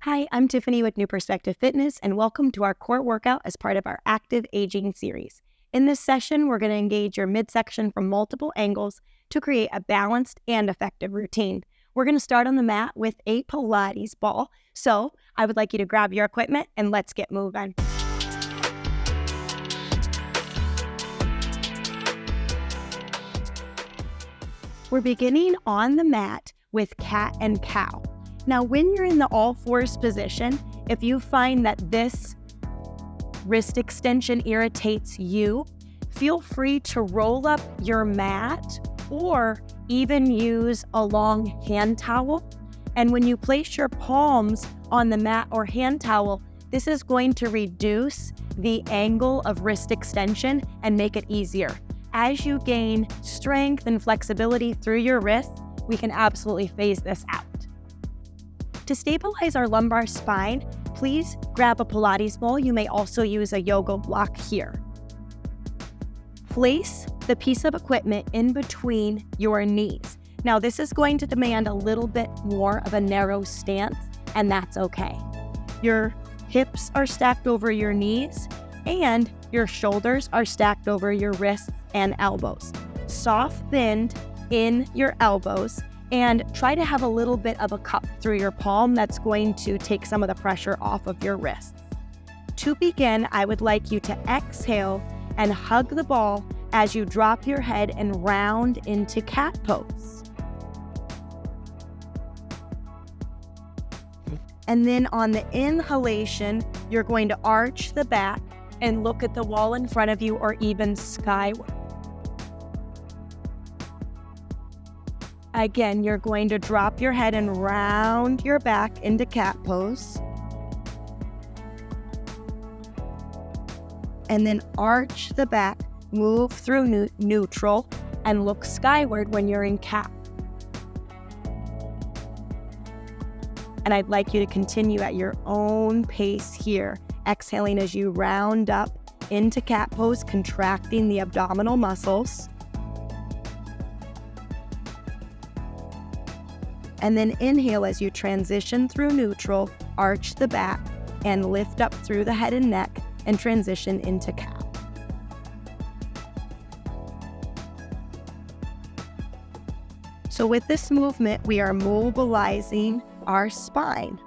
Hi, I'm Tiffany with New Perspective Fitness, and welcome to our core workout as part of our active aging series. In this session, we're going to engage your midsection from multiple angles to create a balanced and effective routine. We're going to start on the mat with a Pilates ball. So I would like you to grab your equipment and let's get moving. We're beginning on the mat with cat and cow. Now, when you're in the all fours position, if you find that this wrist extension irritates you, feel free to roll up your mat or even use a long hand towel. And when you place your palms on the mat or hand towel, this is going to reduce the angle of wrist extension and make it easier. As you gain strength and flexibility through your wrists, we can absolutely phase this out. To stabilize our lumbar spine, please grab a Pilates ball. You may also use a yoga block here. Place the piece of equipment in between your knees. Now, this is going to demand a little bit more of a narrow stance, and that's okay. Your hips are stacked over your knees, and your shoulders are stacked over your wrists and elbows. Soft bend in your elbows, and try to have a little bit of a cup through your palm that's going to take some of the pressure off of your wrists. To begin, I would like you to exhale and hug the ball as you drop your head and round into cat pose. And then on the inhalation, you're going to arch the back and look at the wall in front of you or even skyward. Again, you're going to drop your head and round your back into cat pose. And then arch the back, move through neutral, and look skyward when you're in cat. And I'd like you to continue at your own pace here, exhaling as you round up into cat pose, contracting the abdominal muscles. And then inhale as you transition through neutral, arch the back, and lift up through the head and neck and transition into cat. So with this movement, we are mobilizing our spine.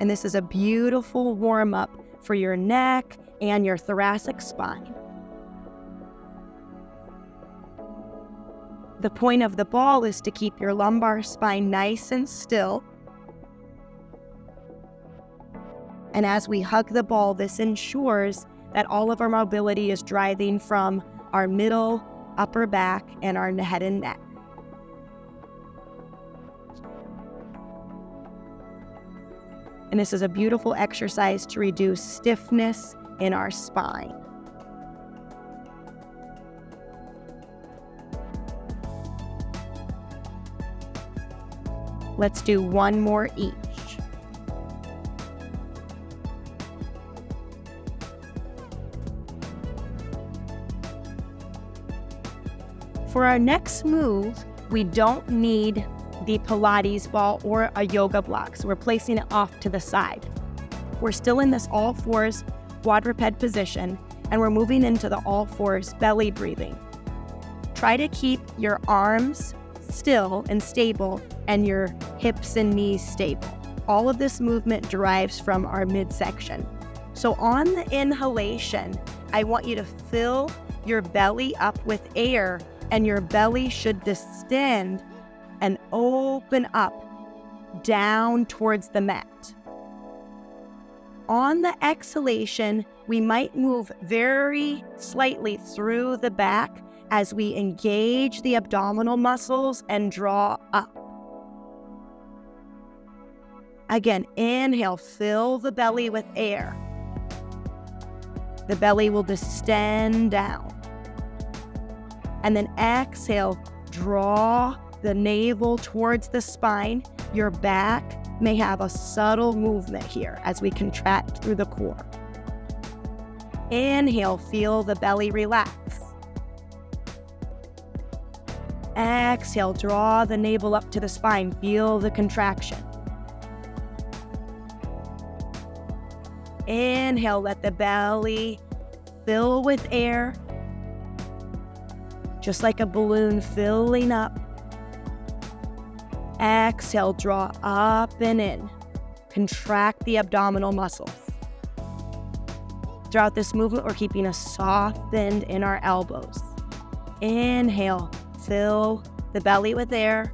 And this is a beautiful warm-up for your neck and your thoracic spine. The point of the ball is to keep your lumbar spine nice and still. And as we hug the ball, this ensures that all of our mobility is driving from our middle, upper back, and our head and neck. And this is a beautiful exercise to reduce stiffness in our spine. Let's do one more each. For our next move, we don't need the Pilates ball or a yoga block, so we're placing it off to the side. We're still in this all fours quadruped position, and we're moving into the all fours belly breathing. Try to keep your arms still and stable and your hips and knees stable. All of this movement derives from our midsection. So on the inhalation, I want you to fill your belly up with air, and your belly should distend and open up down towards the mat. On the exhalation, we might move very slightly through the back as we engage the abdominal muscles and draw up. Again, inhale, fill the belly with air. The belly will distend down. And then exhale, draw the navel towards the spine. Your back may have a subtle movement here as we contract through the core. Inhale, feel the belly relax. Exhale, draw the navel up to the spine. Feel the contraction. Inhale, let the belly fill with air, just like a balloon filling up. Exhale, draw up and in. Contract the abdominal muscles. Throughout this movement, we're keeping a soft bend in our elbows. Inhale, fill the belly with air.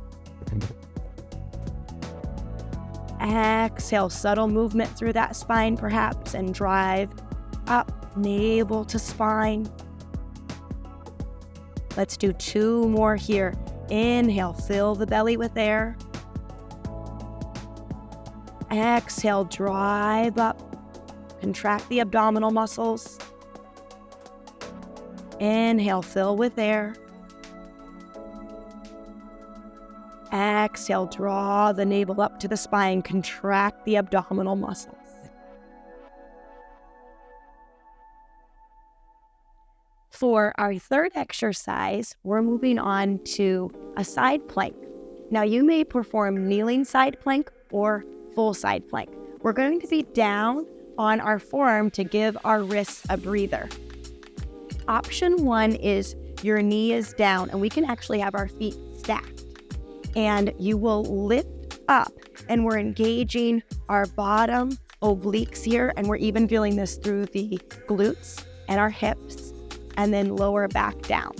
Exhale, subtle movement through that spine perhaps, and drive up, navel to spine. Let's do 2 more here. Inhale, fill the belly with air. Exhale, drive up. Contract the abdominal muscles. Inhale, fill with air. Exhale, draw the navel up to the spine. Contract the abdominal muscles. For our third exercise, we're moving on to a side plank. Now, you may perform kneeling side plank or full side plank. We're going to be down on our forearm to give our wrists a breather. Option 1 is your knee is down, and we can actually have our feet stacked. And you will lift up, and we're engaging our bottom obliques here, and we're even feeling this through the glutes and our hips, and then lower back down.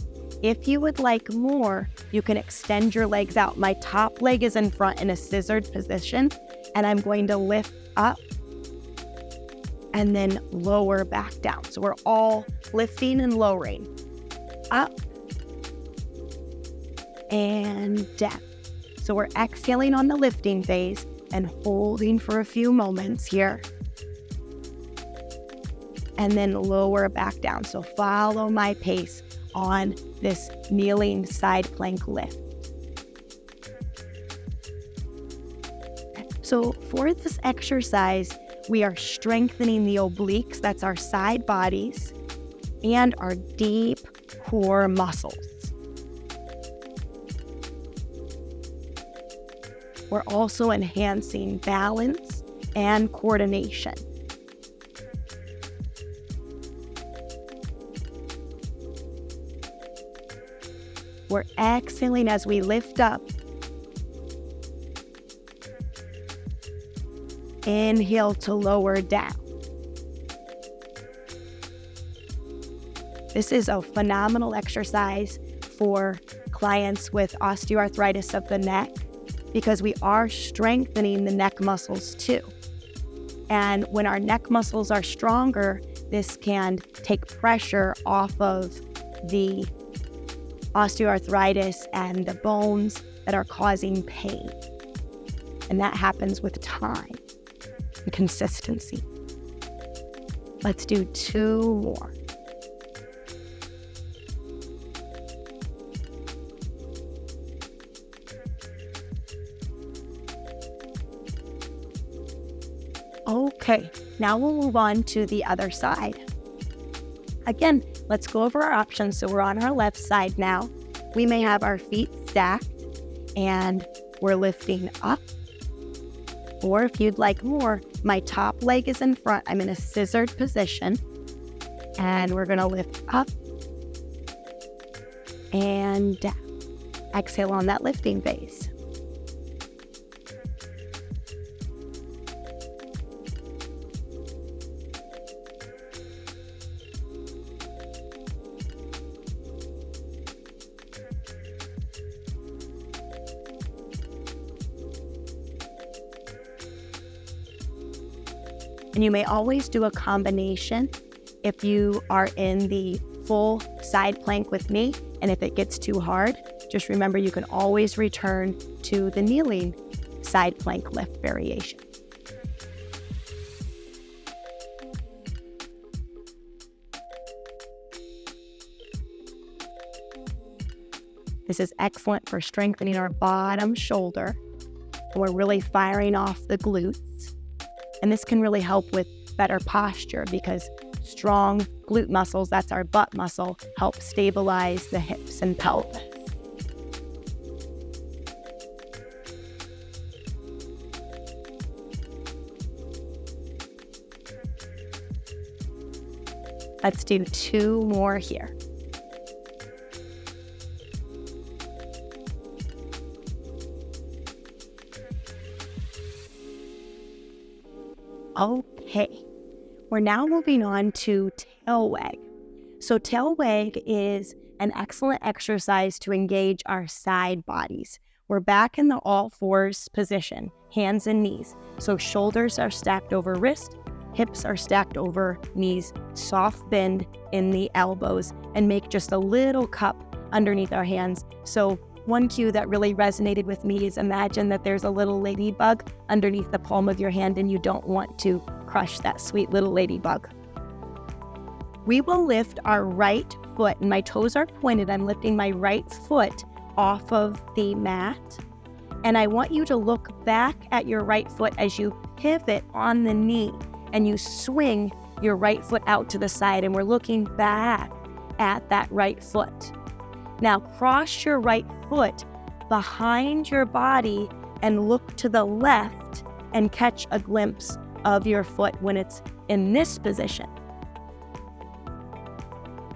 If you would like more, you can extend your legs out. My top leg is in front in a scissored position, and I'm going to lift up and then lower back down. So we're all lifting and lowering. Up and down. So we're exhaling on the lifting phase and holding for a few moments here. And then lower back down. So follow my pace on this kneeling side plank lift. So for this exercise, we are strengthening the obliques, that's our side bodies, and our deep core muscles. We're also enhancing balance and coordination. We're exhaling as we lift up. Inhale to lower down. This is a phenomenal exercise for clients with osteoarthritis of the neck because we are strengthening the neck muscles too. And when our neck muscles are stronger, this can take pressure off of the osteoarthritis and the bones that are causing pain. And that happens with time and consistency. Let's do 2 more. Okay, now we'll move on to the other side. Again, let's go over our options. So we're on our left side now. We may have our feet stacked and we're lifting up. Or if you'd like more, my top leg is in front. I'm in a scissored position. And we're going to lift up and down. Exhale on that lifting phase. And you may always do a combination if you are in the full side plank with me. And if it gets too hard, just remember you can always return to the kneeling side plank lift variation. This is excellent for strengthening our bottom shoulder. And we're really firing off the glutes. And this can really help with better posture because strong glute muscles, that's our butt muscle, help stabilize the hips and pelvis. Let's do 2 more here. Okay, we're now moving on to tail wag. So tail wag is an excellent exercise to engage our side bodies. We're back in the all fours position, hands and knees. So shoulders are stacked over wrist, hips are stacked over knees, soft bend in the elbows, and make just a little cup underneath our hands. So one cue that really resonated with me is imagine that there's a little ladybug underneath the palm of your hand and you don't want to crush that sweet little ladybug. We will lift our right foot, and my toes are pointed. I'm lifting my right foot off of the mat, and I want you to look back at your right foot as you pivot on the knee and you swing your right foot out to the side, and we're looking back at that right foot. Now cross your right foot behind your body and look to the left and catch a glimpse of your foot when it's in this position.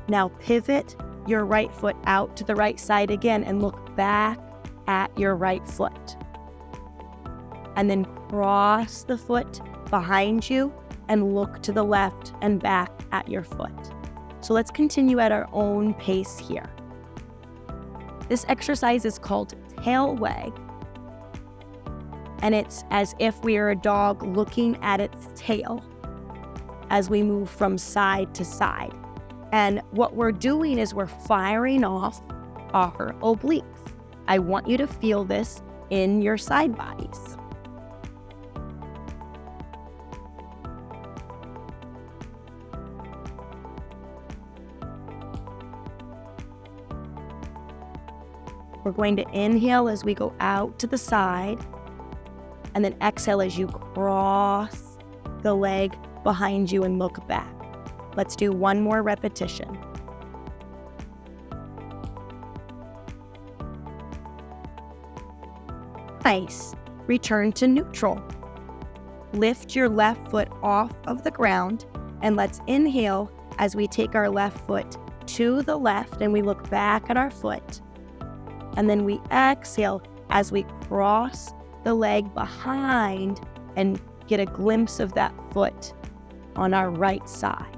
Now pivot your right foot out to the right side again and look back at your right foot. And then cross the foot behind you and look to the left and back at your foot. So let's continue at our own pace here. This exercise is called tail wag, and it's as if we are a dog looking at its tail as we move from side to side. And what we're doing is we're firing off our obliques. I want you to feel this in your side bodies. We're going to inhale as we go out to the side, and then exhale as you cross the leg behind you and look back. Let's do 1 more repetition. Nice. Return to neutral. Lift your left foot off of the ground, and let's inhale as we take our left foot to the left and we look back at our foot. And then we exhale as we cross the leg behind and get a glimpse of that foot on our right side.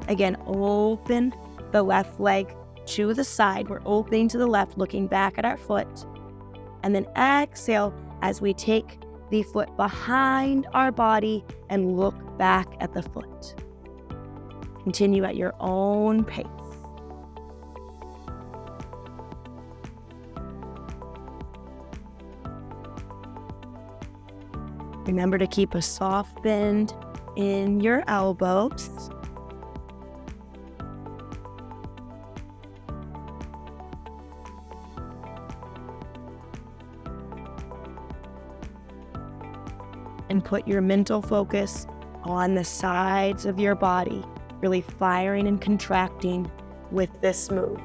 Again, open the left leg to the side. We're opening to the left, looking back at our foot. And then exhale as we take the foot behind our body and look back at the foot. Continue at your own pace. Remember to keep a soft bend in your elbows. And put your mental focus on the sides of your body, really firing and contracting with this move.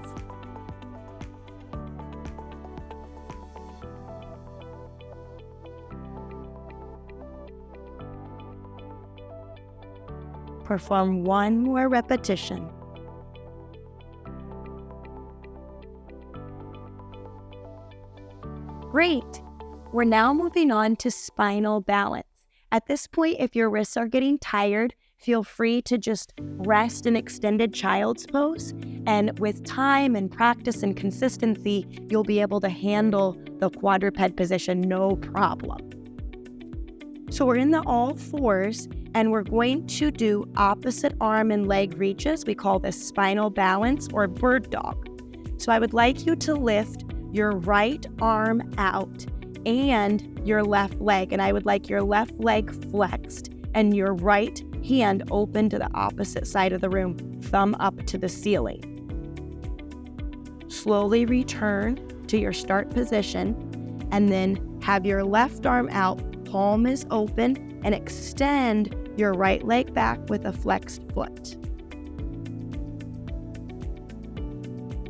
Perform 1 more repetition. Great. We're now moving on to spinal balance. At this point, if your wrists are getting tired, feel free to just rest in extended child's pose. And with time and practice and consistency, you'll be able to handle the quadruped position no problem. So we're in the all fours, and we're going to do opposite arm and leg reaches. We call this spinal balance or bird dog. So I would like you to lift your right arm out and your left leg, and I would like your left leg flexed and your right hand open to the opposite side of the room, thumb up to the ceiling. Slowly return to your start position, and then have your left arm out, palm is open, and extend your right leg back with a flexed foot.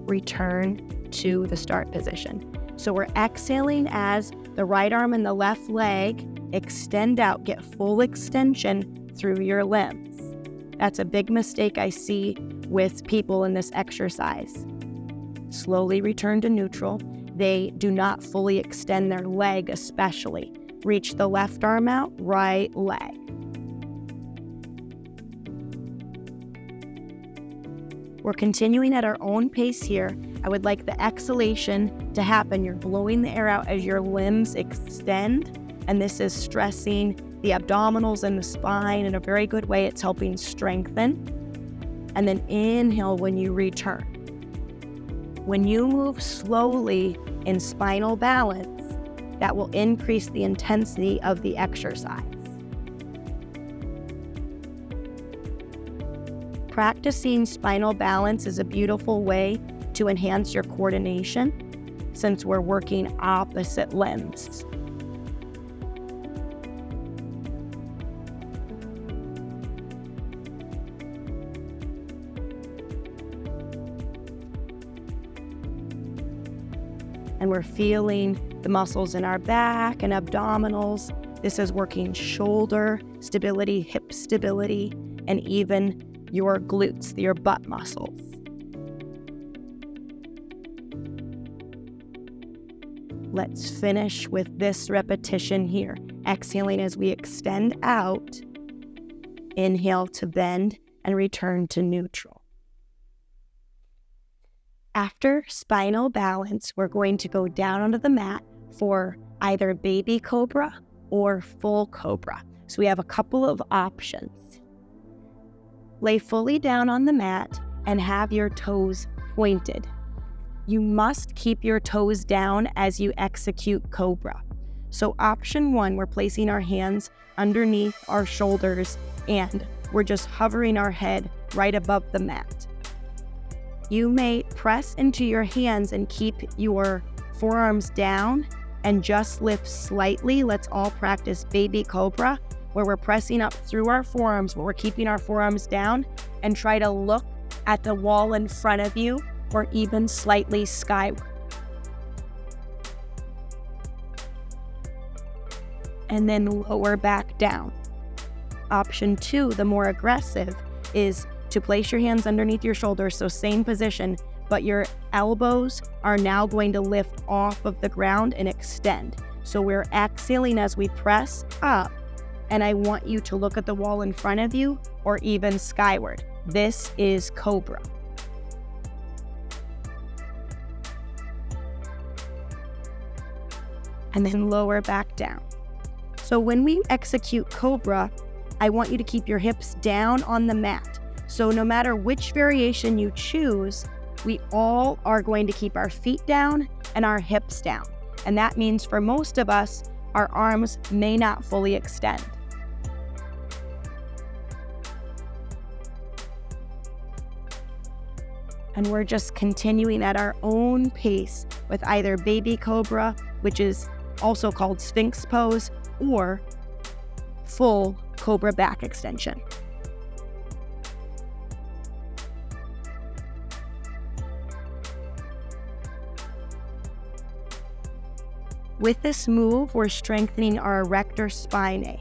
Return to the start position. So we're exhaling as the right arm and the left leg extend out, get full extension through your limbs. That's a big mistake I see with people in this exercise. Slowly return to neutral. They do not fully extend their leg especially. Reach the left arm out, right leg. We're continuing at our own pace here. I would like the exhalation to happen. You're blowing the air out as your limbs extend, and this is stressing the abdominals and the spine in a very good way. It's helping strengthen. And then inhale when you return. When you move slowly in spinal balance, that will increase the intensity of the exercise. Practicing spinal balance is a beautiful way to enhance your coordination since we're working opposite limbs. And we're feeling the muscles in our back and abdominals. This is working shoulder stability, hip stability, and even your glutes, your butt muscles. Let's finish with this repetition here. Exhaling as we extend out. Inhale to bend and return to neutral. After spinal balance, we're going to go down onto the mat for either baby cobra or full cobra. So we have a couple of options. Lay fully down on the mat and have your toes pointed. You must keep your toes down as you execute cobra. So option 1, we're placing our hands underneath our shoulders and we're just hovering our head right above the mat. You may press into your hands and keep your forearms down and just lift slightly. Let's all practice baby cobra, where we're pressing up through our forearms, where we're keeping our forearms down, and try to look at the wall in front of you or even slightly skyward. And then lower back down. Option 2, the more aggressive, is to place your hands underneath your shoulders, so same position, but your elbows are now going to lift off of the ground and extend. So we're exhaling as we press up, and I want you to look at the wall in front of you or even skyward. This is cobra. And then lower back down. So when we execute cobra, I want you to keep your hips down on the mat. So no matter which variation you choose, we all are going to keep our feet down and our hips down. And that means for most of us, our arms may not fully extend. And we're just continuing at our own pace with either baby cobra, which is also called Sphinx pose, or full cobra back extension. With this move, we're strengthening our erector spinae.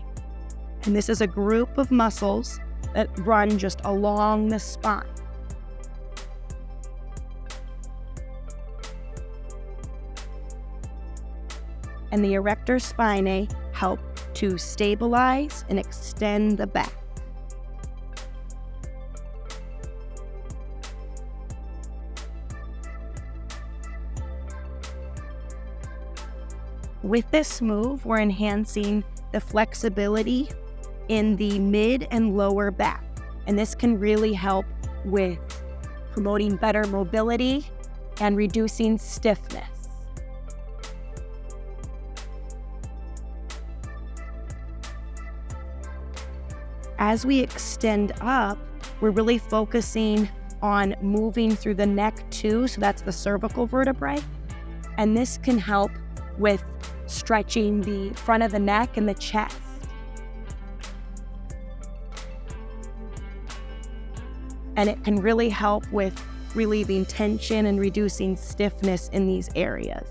And this is a group of muscles that run just along the spine. And the erector spinae help to stabilize and extend the back. With this move, we're enhancing the flexibility in the mid and lower back. And this can really help with promoting better mobility and reducing stiffness. As we extend up, we're really focusing on moving through the neck too, so that's the cervical vertebrae. And this can help with stretching the front of the neck and the chest. And it can really help with relieving tension and reducing stiffness in these areas.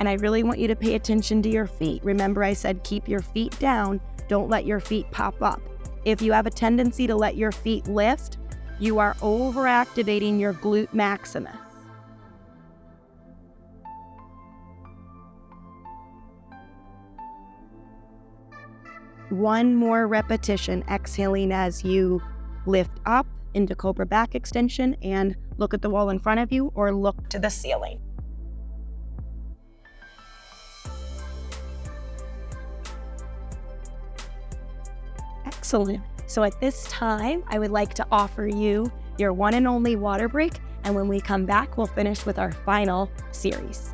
And I really want you to pay attention to your feet. Remember, I said keep your feet down. Don't let your feet pop up. If you have a tendency to let your feet lift, you are overactivating your glute maximus. One more repetition, exhaling as you lift up into cobra back extension and look at the wall in front of you or look to the ceiling. Excellent. So at this time, I would like to offer you your one and only water break. And when we come back, we'll finish with our final series.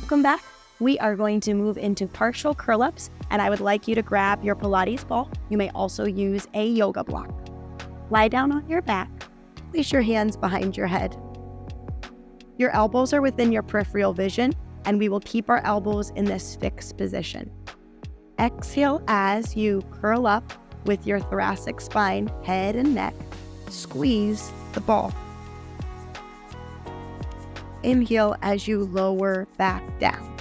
Welcome back. We are going to move into partial curl-ups, and I would like you to grab your Pilates ball. You may also use a yoga block. Lie down on your back. Place your hands behind your head. Your elbows are within your peripheral vision, and we will keep our elbows in this fixed position. Exhale as you curl up with your thoracic spine, head and neck. Squeeze the ball. Inhale as you lower back down.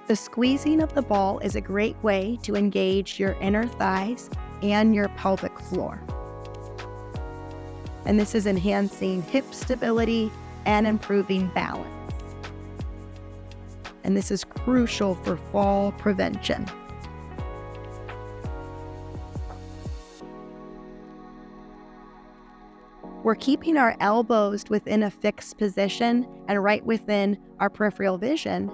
The squeezing of the ball is a great way to engage your inner thighs and your pelvic floor. And this is enhancing hip stability and improving balance. And this is crucial for fall prevention. We're keeping our elbows within a fixed position and right within our peripheral vision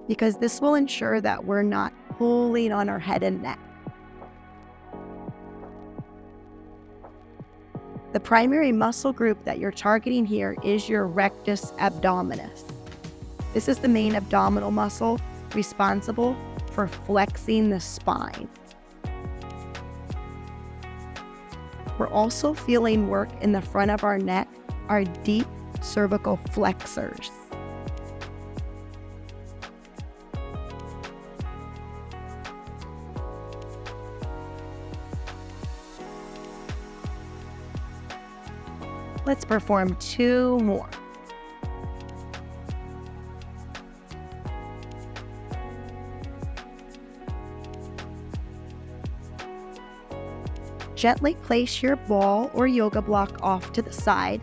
because this will ensure that we're not pulling on our head and neck. The primary muscle group that you're targeting here is your rectus abdominis. This is the main abdominal muscle responsible for flexing the spine. We're also feeling work in the front of our neck, our deep cervical flexors. Let's perform 2 more. Gently place your ball or yoga block off to the side,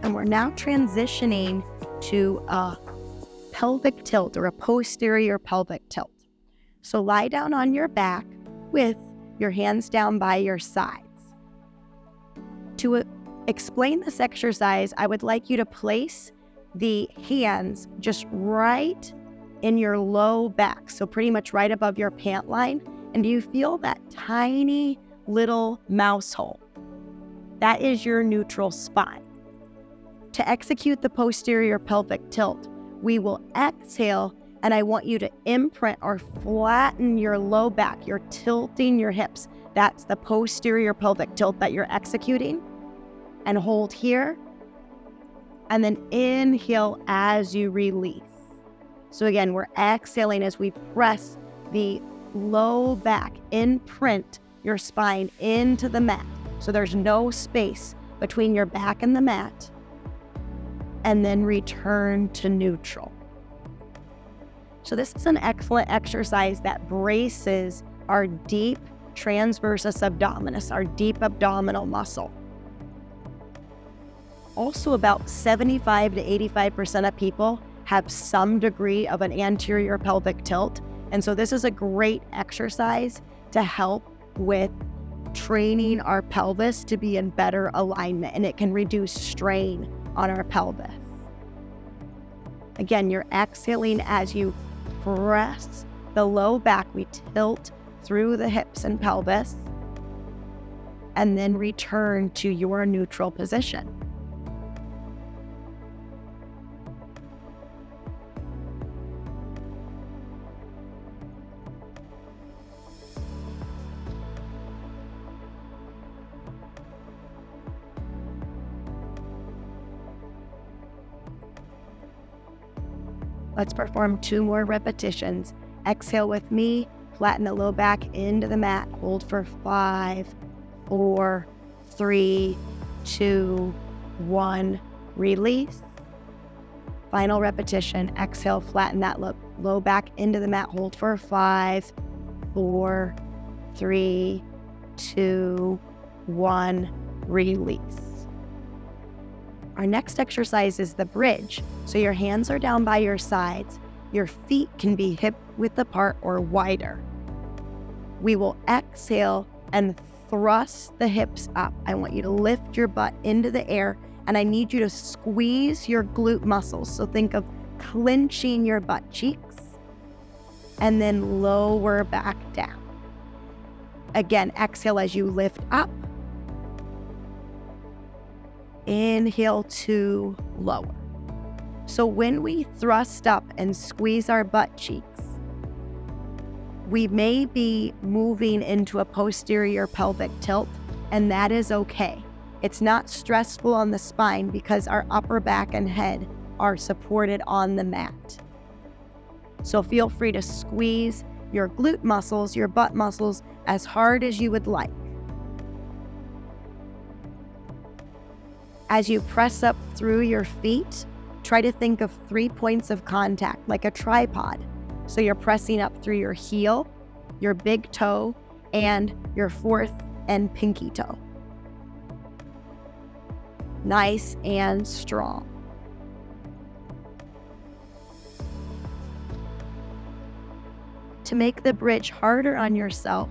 and we're now transitioning to a pelvic tilt or a posterior pelvic tilt. So lie down on your back with your hands down by your sides. To explain this exercise, I would like you to place the hands just right in your low back, so pretty much right above your pant line. And do you feel that tiny little mouse hole? That is your neutral spine. To execute the posterior pelvic tilt, we will exhale, and I want you to imprint or flatten your low back. You're tilting your hips. That's the posterior pelvic tilt that you're executing. And hold here, and then inhale as you release. So again, we're exhaling as we press the low back, imprint your spine into the mat. So there's no space between your back and the mat. And then return to neutral. So this is an excellent exercise that braces our deep transversus abdominis, our deep abdominal muscle. Also, about 75 to 85% of people have some degree of an anterior pelvic tilt. And so this is a great exercise to help with training our pelvis to be in better alignment, and it can reduce strain on our pelvis. Again, you're exhaling as you press the low back. We tilt through the hips and pelvis, and then return to your neutral position. Let's perform 2 more repetitions. Exhale with me, flatten the low back into the mat. Hold for 5, 4, 3, 2, 1. Release. Final repetition. Exhale, flatten that low back into the mat. Hold for 5, 4, 3, 2, 1. Release. Our next exercise is the bridge. So your hands are down by your sides. Your feet can be hip-width apart or wider. We will exhale and thrust the hips up. I want you to lift your butt into the air, and I need you to squeeze your glute muscles. So think of clenching your butt cheeks and then lower back down. Again, exhale as you lift up. Inhale to lower. So when we thrust up and squeeze our butt cheeks, we may be moving into a posterior pelvic tilt, and that is okay. It's not stressful on the spine because our upper back and head are supported on the mat. So feel free to squeeze your glute muscles, your butt muscles, as hard as you would like. As you press up through your feet, try to think of 3 points of contact, like a tripod. So you're pressing up through your heel, your big toe, and your fourth and pinky toe. Nice and strong. To make the bridge harder on yourself,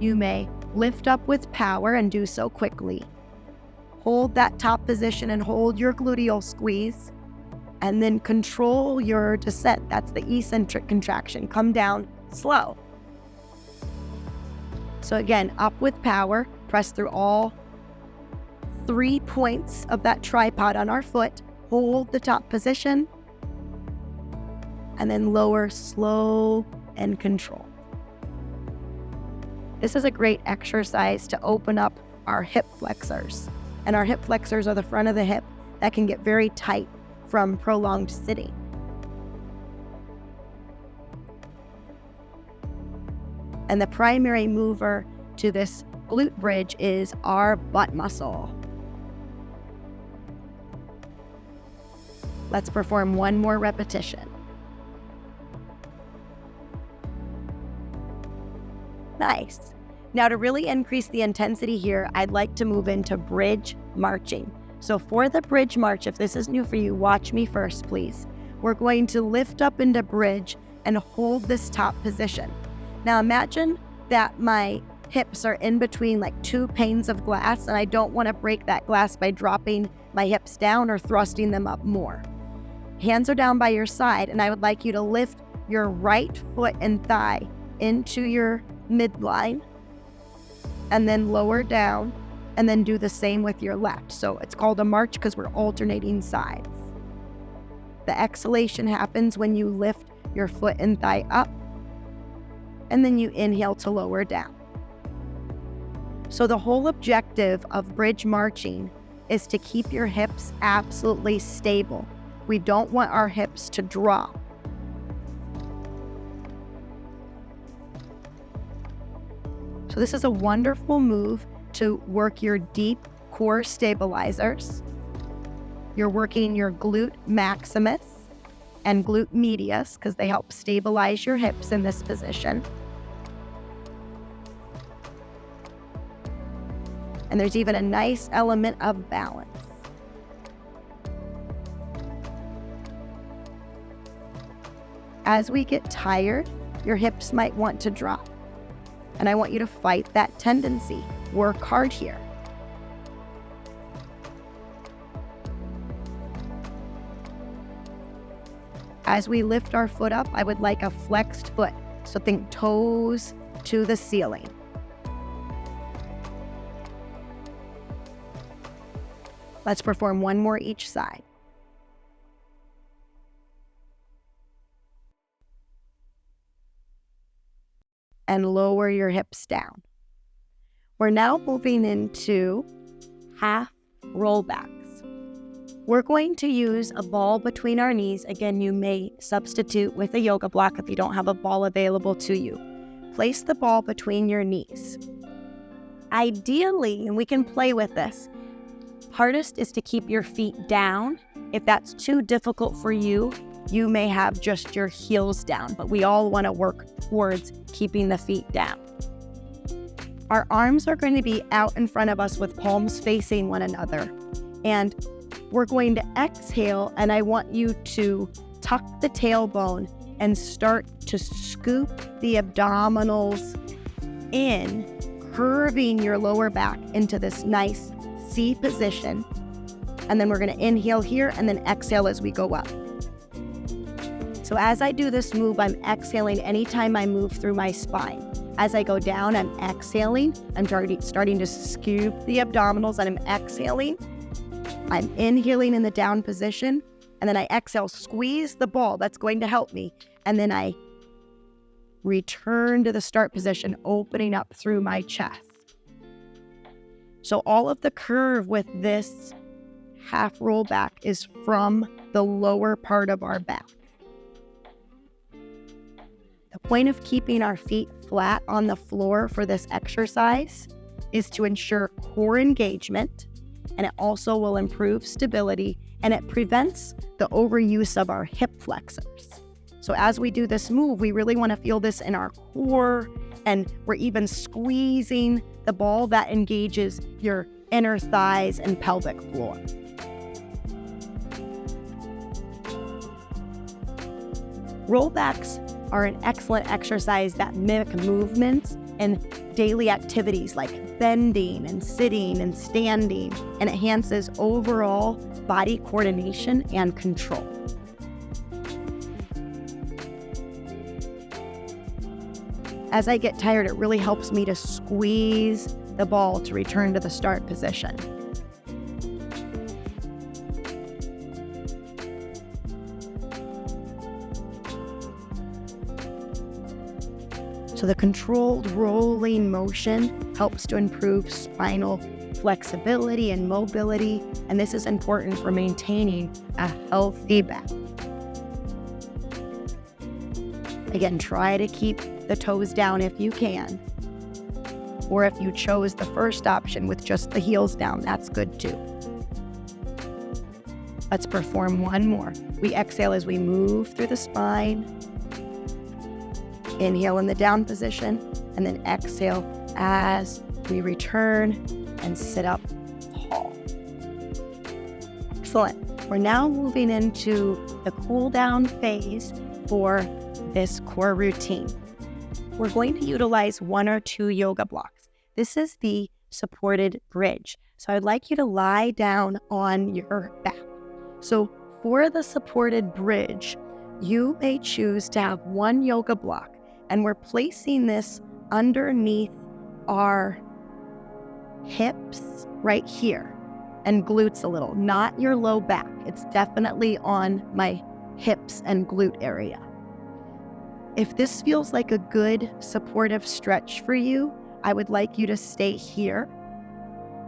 you may lift up with power and do so quickly. Hold that top position and hold your gluteal squeeze, and then control your descent. That's the eccentric contraction. Come down slow. So again, up with power, press through all 3 points of that tripod on our foot, hold the top position, and then lower slow and control. This is a great exercise to open up our hip flexors. And our hip flexors are the front of the hip that can get very tight from prolonged sitting. And the primary mover to this glute bridge is our butt muscle. Let's perform 1 more repetition. Nice. Now to really increase the intensity here, I'd like to move into bridge marching. So for the bridge march, if this is new for you, watch me first, please. We're going to lift up into bridge and hold this top position. Now imagine that my hips are in between like 2 panes of glass, and I don't want to break that glass by dropping my hips down or thrusting them up more. Hands are down by your side, and I would like you to lift your right foot and thigh into your midline, and then lower down, and then do the same with your left. So it's called a march because we're alternating sides. The exhalation happens when you lift your foot and thigh up, and then you inhale to lower down. So the whole objective of bridge marching is to keep your hips absolutely stable. We don't want our hips to drop. So this is a wonderful move to work your deep core stabilizers. You're working your glute maximus and glute medius because they help stabilize your hips in this position. And there's even a nice element of balance. As we get tired, your hips might want to drop. And I want you to fight that tendency. Work hard here. As we lift our foot up, I would like a flexed foot. So think toes to the ceiling. Let's perform 1 more each side. And lower your hips down. We're now moving into half rollbacks. We're going to use a ball between our knees. Again, you may substitute with a yoga block if you don't have a ball available to you. Place the ball between your knees. Ideally, and we can play with this, hardest is to keep your feet down. If that's too difficult for you, you may have just your heels down, but we all want to work towards keeping the feet down. Our arms are going to be out in front of us with palms facing one another. And we're going to exhale, and I want you to tuck the tailbone and start to scoop the abdominals in, curving your lower back into this nice C position. And then we're going to inhale here and then exhale as we go up. So as I do this move, I'm exhaling anytime I move through my spine. As I go down, I'm exhaling. I'm starting to scoop the abdominals, and I'm exhaling. I'm inhaling in the down position, and then I exhale, squeeze the ball. That's going to help me. And then I return to the start position, opening up through my chest. So all of the curve with this half roll back is from the lower part of our back. The point of keeping our feet flat on the floor for this exercise is to ensure core engagement, and it also will improve stability, and it prevents the overuse of our hip flexors. So as we do this move, we really want to feel this in our core, and we're even squeezing the ball that engages your inner thighs and pelvic floor. Rollbacks are an excellent exercise that mimic movements and daily activities like bending and sitting and standing, and enhances overall body coordination and control. As I get tired, it really helps me to squeeze the ball to return to the start position. So the controlled rolling motion helps to improve spinal flexibility and mobility, and this is important for maintaining a healthy back. Again, try to keep the toes down if you can. Or if you chose the first option with just the heels down, that's good too. Let's perform one more. We exhale as we move through the spine. Inhale in the down position, and then exhale as we return and sit up tall. Excellent. We're now moving into the cool down phase for this core routine. We're going to utilize 1 or 2 yoga blocks. This is the supported bridge. So I'd like you to lie down on your back. So for the supported bridge, you may choose to have 1 yoga block, and we're placing this underneath our hips right here and glutes a little, not your low back. It's definitely on my hips and glute area. If this feels like a good supportive stretch for you, I would like you to stay here.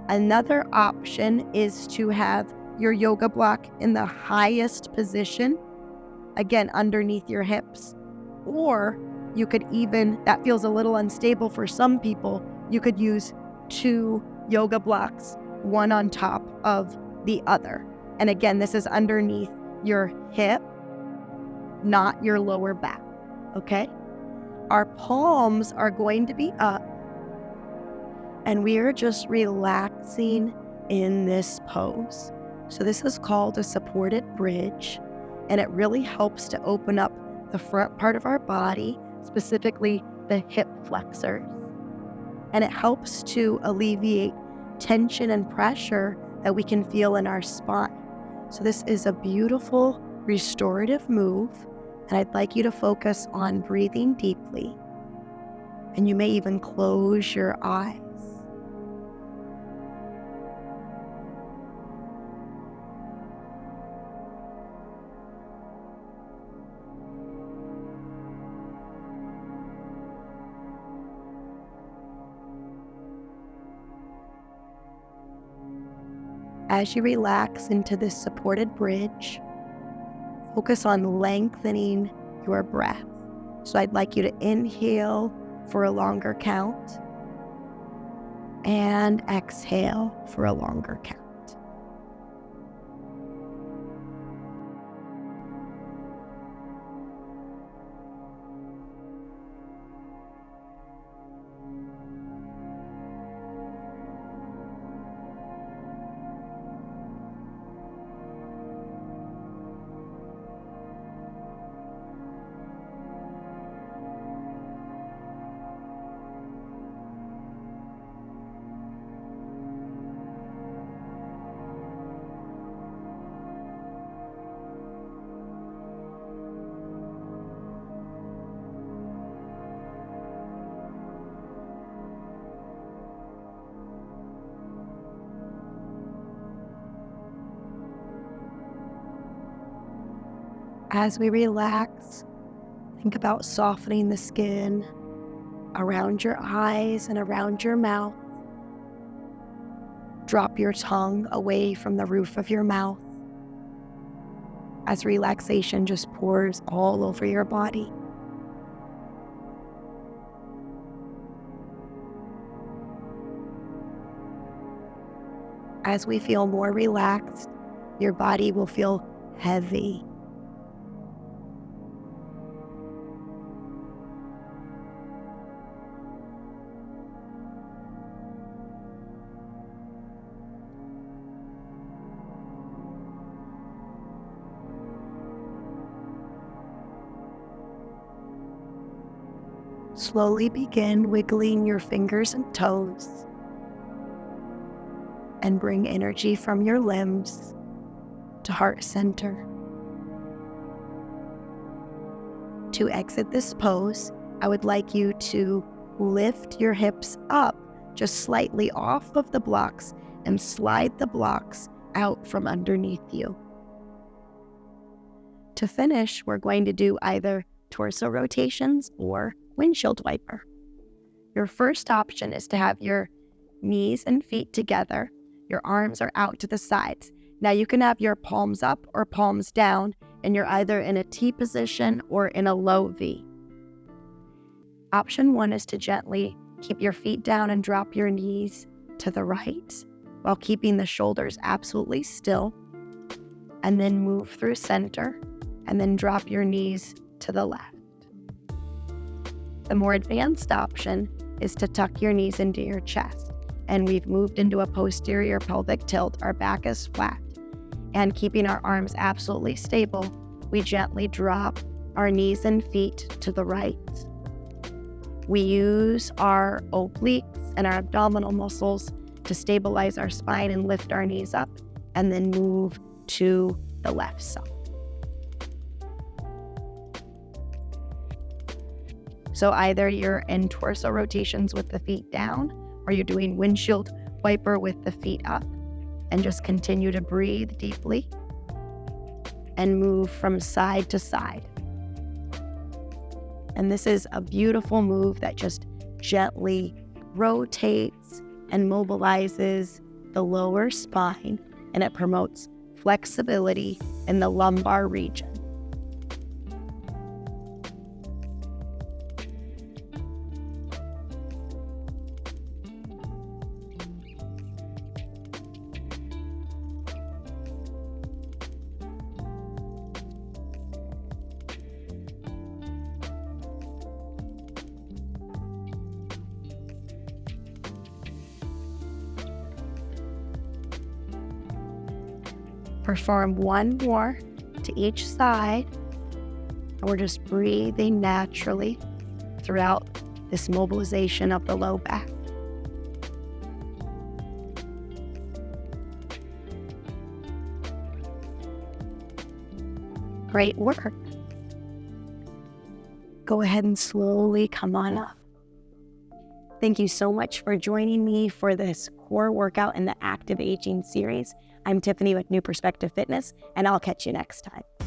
Another option is to have your yoga block in the highest position, again, underneath your hips. Or you could even, that feels a little unstable for some people, you could use 2 yoga blocks, one on top of the other. And again, this is underneath your hip, not your lower back, okay? Our palms are going to be up, and we are just relaxing in this pose. So this is called a supported bridge, and it really helps to open up the front part of our body, specifically the hip flexors. And it helps to alleviate tension and pressure that we can feel in our spine. So this is a beautiful restorative move, and I'd like you to focus on breathing deeply. And you may even close your eyes. As you relax into this supported bridge, focus on lengthening your breath. So I'd like you to inhale for a longer count and exhale for a longer count. As we relax, think about softening the skin around your eyes and around your mouth. Drop your tongue away from the roof of your mouth as relaxation just pours all over your body. As we feel more relaxed, your body will feel heavy. Slowly begin wiggling your fingers and toes and bring energy from your limbs to heart center. To exit this pose, I would like you to lift your hips up just slightly off of the blocks and slide the blocks out from underneath you. To finish, we're going to do either torso rotations or windshield wiper. Your first option is to have your knees and feet together. Your arms are out to the sides. Now you can have your palms up or palms down, and you're either in a T position or in a low V. Option 1 is to gently keep your feet down and drop your knees to the right while keeping the shoulders absolutely still, and then move through center, and then drop your knees to the left. The more advanced option is to tuck your knees into your chest, and we've moved into a posterior pelvic tilt. Our back is flat, and keeping our arms absolutely stable, we gently drop our knees and feet to the right. We use our obliques and our abdominal muscles to stabilize our spine and lift our knees up, and then move to the left side. So either you're in torso rotations with the feet down, or you're doing windshield wiper with the feet up. And just continue to breathe deeply and move from side to side. And this is a beautiful move that just gently rotates and mobilizes the lower spine, and it promotes flexibility in the lumbar region. Perform one more to each side, and we're just breathing naturally throughout this mobilization of the low back. Great work. Go ahead and slowly come on up. Thank you so much for joining me for this core workout in the Active Aging series. I'm Tiffany with New Perspective Fitness, and I'll catch you next time.